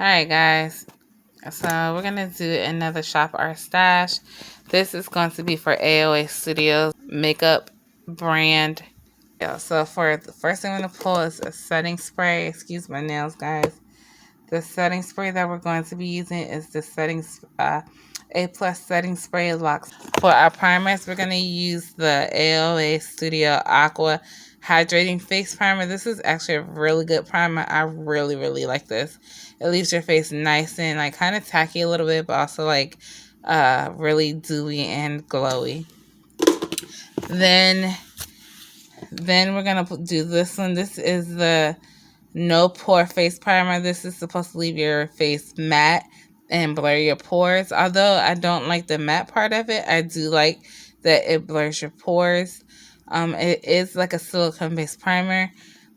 Alright guys, so we're going to do another Shop Our Stash. This is going to be for AOA Studios makeup brand. Yeah, so for the first thing I'm going to pull is a setting spray. Excuse my nails, guys. The setting spray that we're going to be using is the A Plus setting spray locks. For our primers, we're going to use the AOA Studio Aqua Hydrating Face Primer. This is actually a really good primer. I really, really like this. It leaves your face nice and like kind of tacky a little bit, but also like really dewy and glowy. Then we're going to do this one. This is the No Pore Face Primer. This is supposed to leave your face matte and blur your pores. Although I don't like the matte part of it, I do like that it blurs your pores. It is like a silicone-based primer.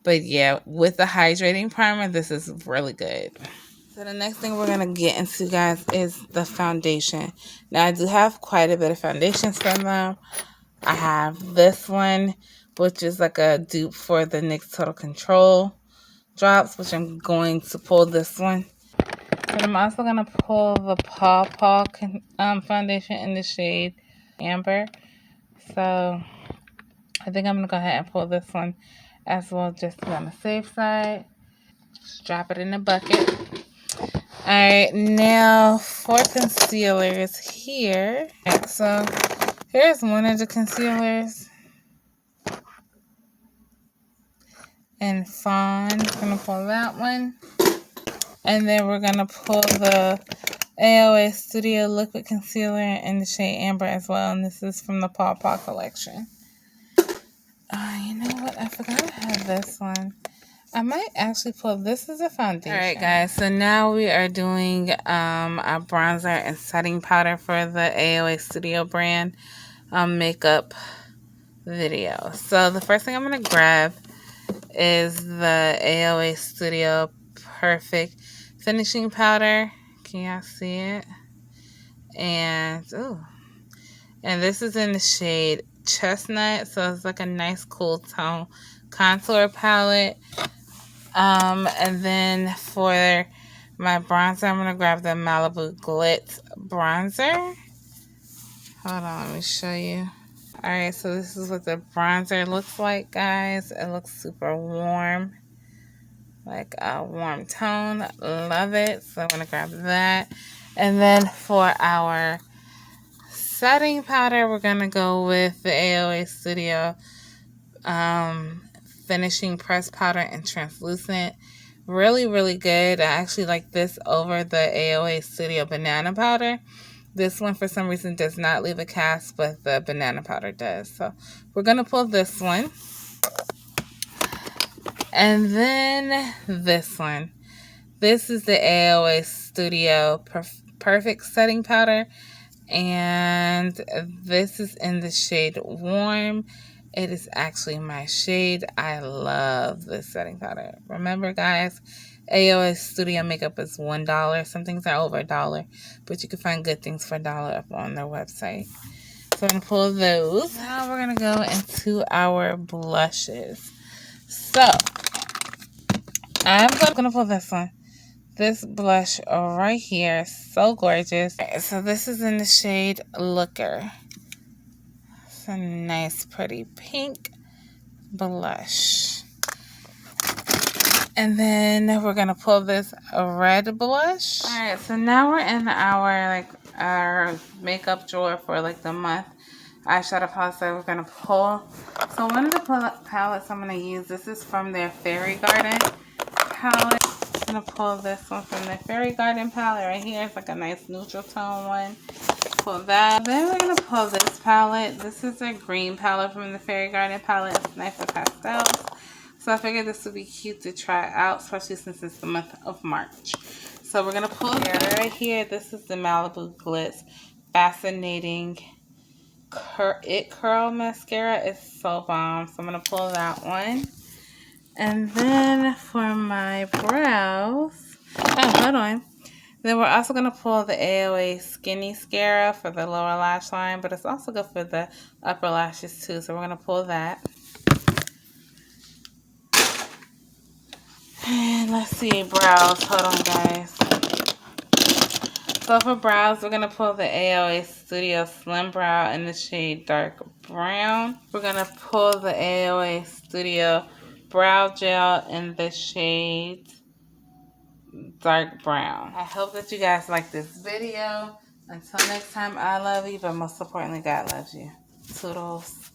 But yeah, with the hydrating primer, this is really good. So the next thing we're going to get into, guys, is the foundation. Now, I do have quite a bit of foundations from them. I have this one, which is like a dupe for the NYX Total Control drops, which I'm going to pull this one. But I'm also going to pull the Paw Paw foundation in the shade Amber. So I think I'm going to go ahead and pull this one as well, just to be on the safe side. Just drop it in the bucket. Alright, now for concealers here. Right, so here's one of the concealers. And Fawn, I'm going to pull that one. And then we're going to pull the AOA Studio Liquid Concealer in the shade Amber as well. And this is from the Paw Paw collection. You know what? I forgot I had this one. I might actually pull this as a foundation. Alright guys, so now we are doing our bronzer and setting powder for the AOA Studio brand makeup video. So the first thing I'm going to grab is the AOA Studio Perfect Finishing Powder. Can y'all see it? And this is in the shade Chestnut, so it's like a nice cool tone contour palette. And then for my bronzer, I'm gonna grab the Malibu Glitz bronzer. Hold on, let me show you. Alright, so this is what the bronzer looks like, guys. It looks super warm. Like a warm tone. Love it. So I'm going to grab that. And then for our setting powder, we're going to go with the AOA Studio Finishing Press Powder in Translucent. Really, really good. I actually like this over the AOA Studio Banana Powder. This one, for some reason, does not leave a cast, but the banana powder does. So we're going to pull this one. And then this one. This is the AOA Studio Perfect Setting Powder. And this is in the shade Warm. It is actually my shade. I love this setting powder. Remember, guys, AOA Studio makeup is $1. Some things are over $1, but you can find good things for $1 up on their website. So I'm going to pull those. Now we're going to go into our blushes. So I'm going to pull this one. This blush right here. So gorgeous. Okay, so this is in the shade Looker. It's a nice, pretty pink blush. And then we're going to pull this red blush. Alright, so now we're in our makeup drawer for the month eyeshadow palette that we're going to pull. So one of the palettes I'm going to use, this is from their Fairy Garden palette. I'm going to pull this one from the Fairy Garden palette right here. It's like a nice neutral tone one. Pull that. Then we're going to pull this palette. This is a green palette from the Fairy Garden palette. It's nice for pastels. So I figured this would be cute to try out, especially since it's the month of March. So we're going to pull right here. This is the Malibu Glitz Fascinating It Curl Mascara. It's so bomb. So I'm going to pull that one. And then for my brows, hold on. Then we're also going to pull the AOA Skinny Mascara for the lower lash line, but it's also good for the upper lashes too. So we're going to pull that. And let's see, brows. Hold on, guys. So for brows, we're going to pull the AOA Studio Slim Brow in the shade Dark Brown. We're going to pull the AOA Studio Brow Gel in the shade Dark Brown. I hope that you guys like this video. Until next time, I love you, but most importantly, God loves you. Toodles.